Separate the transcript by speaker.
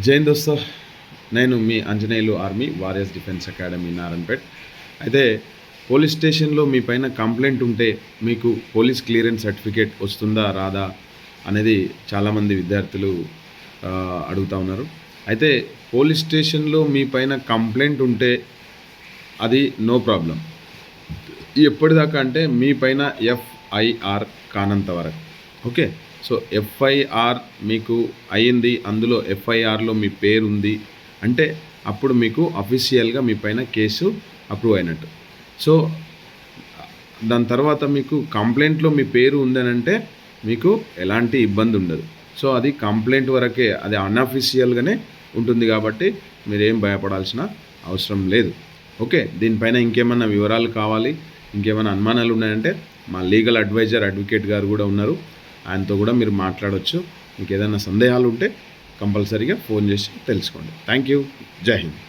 Speaker 1: జైన్ దోస్తో, నేను మీ Anjaneyulu army warriors defence academy Narayanpet. అయితే పోలీస్ స్టేషన్లో మీ పైన కంప్లైంట్ ఉంటే మీకు పోలీస్ క్లియరెన్స్ సర్టిఫికేట్ వస్తుందా రాదా అనేది చాలామంది విద్యార్థులు అడుగుతూ ఉన్నారు. అయితే పోలీస్ స్టేషన్లో మీ పైన కంప్లైంట్ ఉంటే అది నో ప్రాబ్లం. ఎప్పటిదాకా అంటే మీ పైన ఎఫ్ఐఆర్ కానంత వరకు. ఓకే, సో ఎఫ్ఐఆర్ మీకు అయ్యింది, అందులో ఎఫ్ఐఆర్లో మీ పేరు ఉంది అంటే అప్పుడు మీకు అఫీషియల్గా మీ పైన కేసు అప్రూవ్ అయినట్టు. సో దాని తర్వాత మీకు కంప్లైంట్లో మీ పేరు ఉందని అంటే మీకు ఎలాంటి ఇబ్బంది ఉండదు. సో అది కంప్లైంట్ వరకే, అది అన్అఫీషియల్గానే ఉంటుంది కాబట్టి మీరేం భయపడాల్సిన అవసరం లేదు. ఓకే, దీనిపైన ఇంకేమన్నా వివరాలు కావాలి, ఇంకేమైనా అనుమానాలు ఉన్నాయంటే మా లీగల్ అడ్వైజర్ అడ్వకేట్ గారు కూడా ఉన్నారు, ఆయనతో కూడా మీరు మాట్లాడవచ్చు. మీకు ఏదైనా సందేహాలు ఉంటే కంపల్సరీగా ఫోన్ చేసి తెలుసుకోండి. Thank you. జై హింద్.